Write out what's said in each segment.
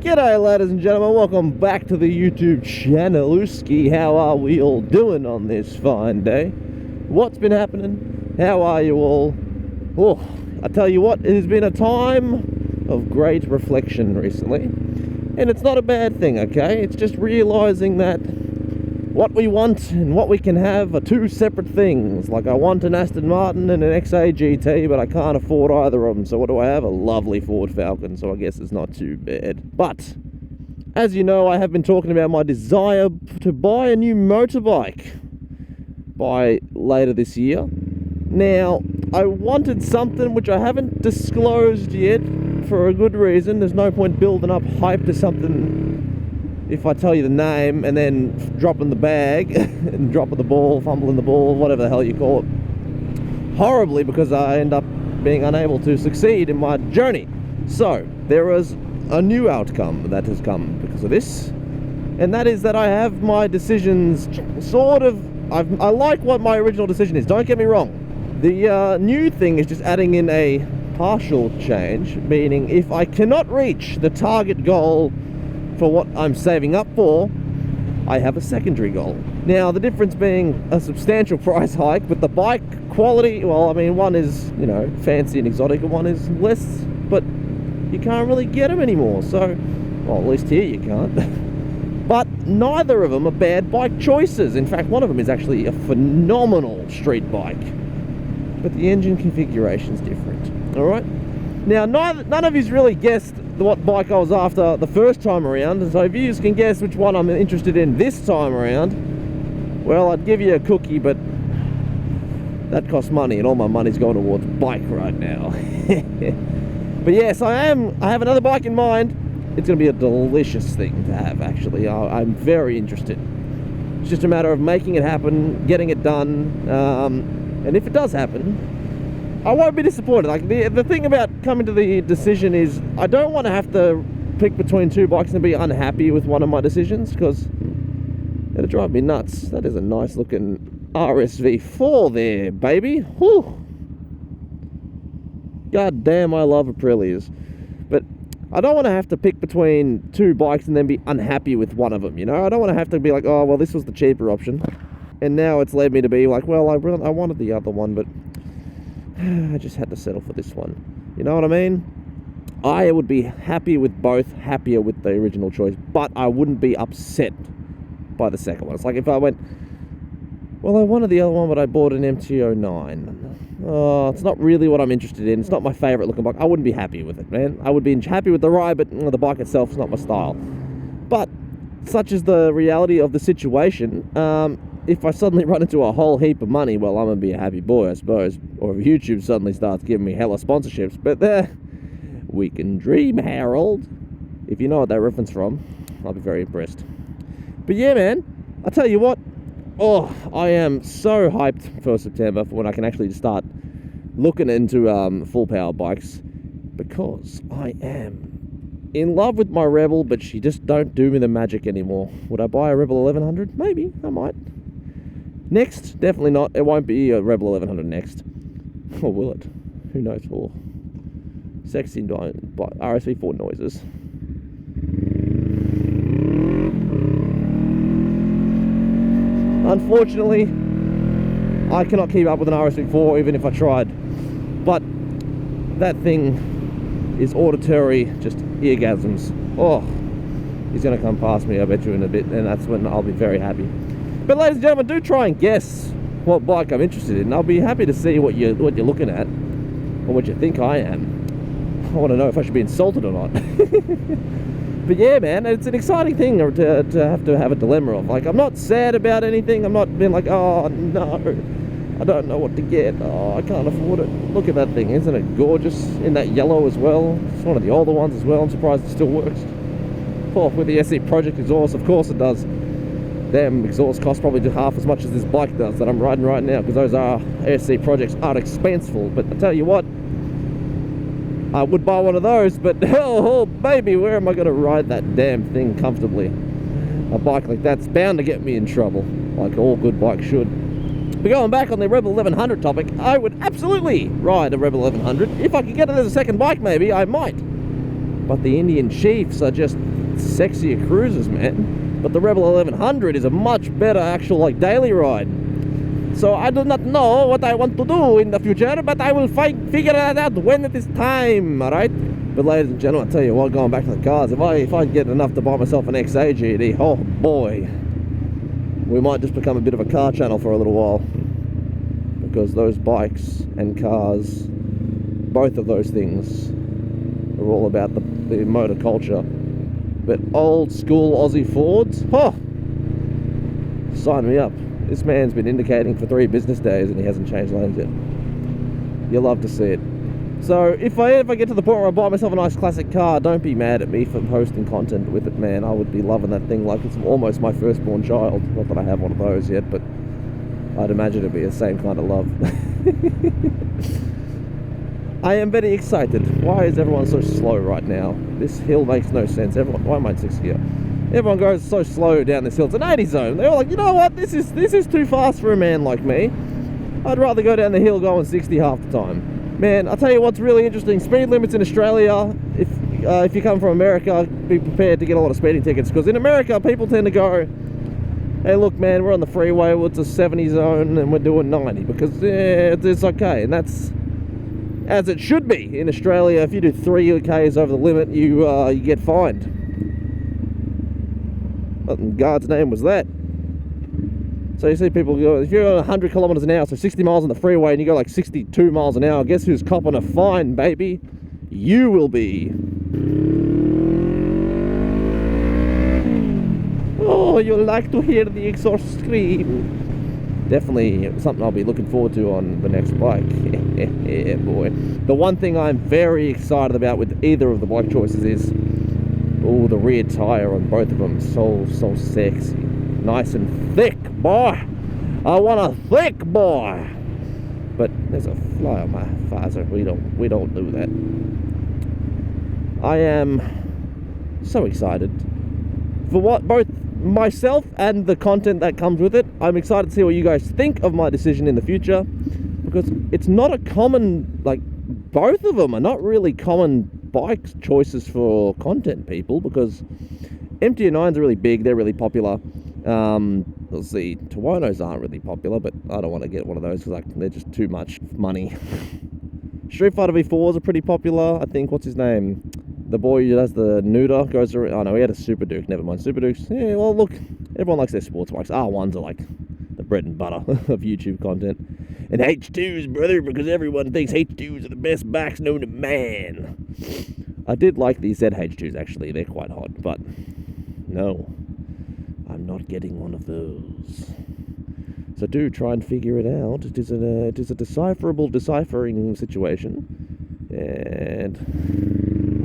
G'day ladies and gentlemen, welcome back to the YouTube channel-ooski. How are we all doing on this fine day? What's been happening? How are you all? Oh, I tell you what, it has been a time of great reflection recently. And it's not a bad thing, okay? It's just realising that what we want and what we can have are two separate things. Like, I want an Aston Martin and an XA GT, but I can't afford either of them. So what do I have? A lovely Ford Falcon, so I guess it's not too bad. But, as you know, I have been talking about my desire to buy a new motorbike by later this year. Now, I wanted something which I haven't disclosed yet for a good reason. There's no point building up hype to something if I tell you the name and then dropping the bag and dropping the ball, fumbling the ball, whatever the hell you call it, horribly, because I end up being unable to succeed in my journey. So there is a new outcome that has come because of this, and that is that I have my decisions sort of, I like what my original decision is, don't get me wrong. The new thing is just adding in a partial change, meaning if I cannot reach the target goal for what I'm saving up for, I have a secondary goal. Now, the difference being a substantial price hike, but the bike quality, well, I mean, one is, you know, fancy and exotic, and one is less, but you can't really get them anymore. So, well, at least here you can't. But neither of them are bad bike choices. In fact, one of them is actually a phenomenal street bike, but the engine configuration's different. All right. Now, none of you's really guessed what bike I was after the first time around, so if you can guess which one I'm interested in this time around, well, I'd give you a cookie, but that costs money, and all my money's going towards bike right now. But yes, I have another bike in mind. It's going to be a delicious thing to have, actually. I'm very interested. It's just a matter of making it happen, getting it done, and if it does happen, I won't be disappointed. Like, the thing about coming to the decision is I don't want to have to pick between two bikes and be unhappy with one of my decisions, because it'll drive me nuts. That is a nice looking RSV4 there, baby. Whew. God damn, I love Aprilias. But I don't want to have to pick between two bikes and then be unhappy with one of them, you know? I don't want to have to be like, oh, well, this was the cheaper option, and now it's led me to be like, well, I wanted the other one, but I just had to settle for this one. You know what I mean? I would be happy with both, happier with the original choice, but I wouldn't be upset by the second one. It's like if I went, well, I wanted the other one, but I bought an MT-09. Oh, it's not really what I'm interested in. It's not my favorite looking bike. I wouldn't be happy with it, man. I would be happy with the ride, but the bike itself is not my style. But such is the reality of the situation. If I suddenly run into a whole heap of money, well, I'm going to be a happy boy, I suppose. Or if YouTube suddenly starts giving me hella sponsorships. But we can dream, Harold. If you know what that reference from, I'll be very impressed. But yeah, man, I tell you what. Oh, I am so hyped for September, for when I can actually start looking into full power bikes. Because I am in love with my Rebel, but she just don't do me the magic anymore. Would I buy a Rebel 1100? Maybe, I might. Next, definitely not. It won't be a Rebel 1100 next. Or will it? Who knows? For sexy RSV4 noises. Unfortunately, I cannot keep up with an RSV4 even if I tried. But that thing is auditory, just eargasms. Oh, he's going to come past me, I bet you, in a bit, and that's when I'll be very happy. But ladies and gentlemen, do try and guess what bike I'm interested in. I'll be happy to see what you're looking at, or what you think I am. I want to know if I should be insulted or not. But yeah, man, it's an exciting thing to have a dilemma of. Like, I'm not sad about anything. I'm not being like, oh no, I don't know what to get. Oh, I can't afford it. Look at that thing, isn't it gorgeous? In that yellow as well. It's one of the older ones as well. I'm surprised it still works. Oh, with the SE Project exhaust, of course it does. Damn, exhaust costs probably half as much as this bike does that I'm riding right now, because those SC projects aren't expensive. But I tell you what, I would buy one of those, but oh baby, where am I going to ride that damn thing comfortably? A bike like that's bound to get me in trouble, like all good bikes should. But going back on the Rebel 1100 topic, I would absolutely ride a Rebel 1100. If I could get it as a second bike, maybe I might. But the Indian Chiefs are just sexier cruisers, man. But the Rebel 1100 is a much better actual like daily ride. So I do not know what I want to do in the future, but I will figure that out when it is time, alright? But ladies and gentlemen, I'll tell you what, going back to the cars, if I get enough to buy myself an XA GT, oh boy, we might just become a bit of a car channel for a little while. Because those bikes and cars, both of those things, are all about the motor culture. But old school Aussie Fords, sign me up. This man's been indicating for 3 business days and he hasn't changed lanes yet. You'll love to see it. So if I ever get to the point where I buy myself a nice classic car, don't be mad at me for posting content with it, man. I would be loving that thing like it's almost my firstborn child. Not that I have one of those yet, but I'd imagine it'd be the same kind of love. I am very excited. Why is everyone so slow right now? This hill makes no sense. Why am I in 6th gear? Everyone goes so slow down this hill. It's an 80 zone. They're all like, you know what? This is too fast for a man like me. I'd rather go down the hill going 60 half the time. Man, I'll tell you what's really interesting. Speed limits in Australia, if you come from America, be prepared to get a lot of speeding tickets. Because in America, people tend to go, hey, look, man, we're on the freeway. Well, it's a 70 zone and we're doing 90. Because it's okay. And that's as it should be. In Australia, if you do 3 k's over the limit, you get fined. What in God's name was that? So you see people go, if you're 100 kilometers an hour, so 60 miles on the freeway, and you go like 62 miles an hour, guess who's copping a fine, baby? You will be. Oh, you'll like to hear the exhaust scream. Definitely something I'll be looking forward to on the next bike. Yeah, boy. The one thing I'm very excited about with either of the bike choices is, oh, the rear tire on both of them. So sexy. Nice and thick, boy. I want a thick boy. But there's a fly on my visor. We don't do that. I am so excited for what both myself and the content that comes with it. I'm excited to see what you guys think of my decision in the future, because it's not a common, like, both of them are not really common bike choices for content people, because MT-09s are really big, they're really popular. Let's see, Tuonos aren't really popular, but I don't want to get one of those because they're just too much money. Street Fighter V4s are pretty popular. I think, what's his name? The boy who has the Nuda goes around. Oh no, he had a Super Duke. Never mind. Super Dukes. Yeah, well, look, everyone likes their sports bikes. R1s are like the bread and butter of YouTube content. And H2s, brother, because everyone thinks H2s are the best bikes known to man. I did like these ZH2s, actually. They're quite hot, but no, I'm not getting one of those. So do try and figure it out. It is a decipherable deciphering situation. And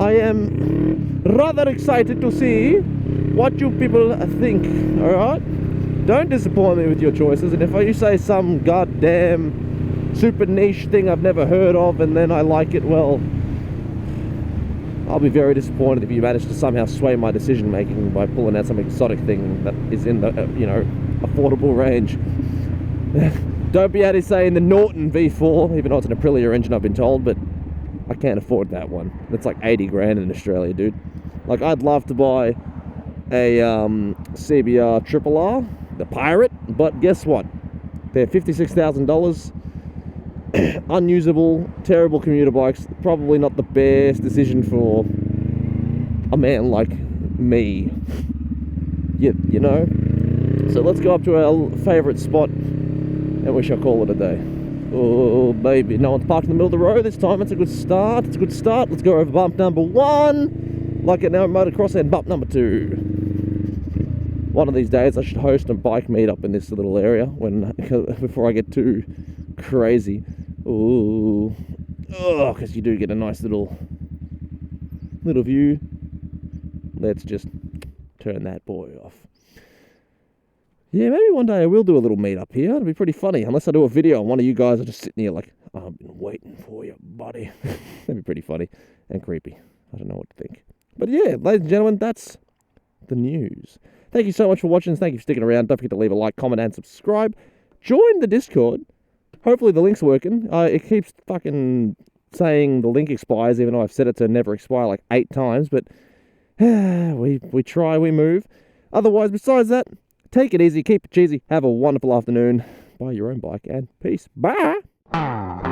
I am rather excited to see what you people think, alright? Don't disappoint me with your choices, and if you say some goddamn super niche thing I've never heard of and then I like it, well, I'll be very disappointed if you manage to somehow sway my decision making by pulling out some exotic thing that is in the, affordable range. Don't be out here saying the Norton V4, even though it's an Aprilia engine, I've been told, but I can't afford that one. That's like 80 grand in Australia, dude. Like, I'd love to buy a CBR Triple R, the Pirate, but guess what? They're $56,000. Unusable, terrible commuter bikes. Probably not the best decision for a man like me. You know? So let's go up to our favourite spot and we shall call it a day. Oh, baby. No one's parked in the middle of the road this time. It's a good start. It's a good start. Let's go over bump number 1. Like it now, motocross, and bump number 2. One of these days I should host a bike meetup in this little area before I get too crazy. Ooh. Oh, because you do get a nice little view. Let's just turn that boy off. Yeah, maybe one day I will do a little meetup here. It'll be pretty funny. Unless I do a video and one of you guys are just sitting here like, oh, I've been waiting for you, buddy. That'd be pretty funny and creepy. I don't know what to think. But yeah, ladies and gentlemen, that's the news. Thank you so much for watching. Thank you for sticking around. Don't forget to leave a like, comment, and subscribe. Join the Discord. Hopefully the link's working. It keeps fucking saying the link expires, even though I've set it to never expire like 8 times, but we try, we move. Otherwise, besides that, take it easy, keep it cheesy, have a wonderful afternoon, buy your own bike, and peace. Bye!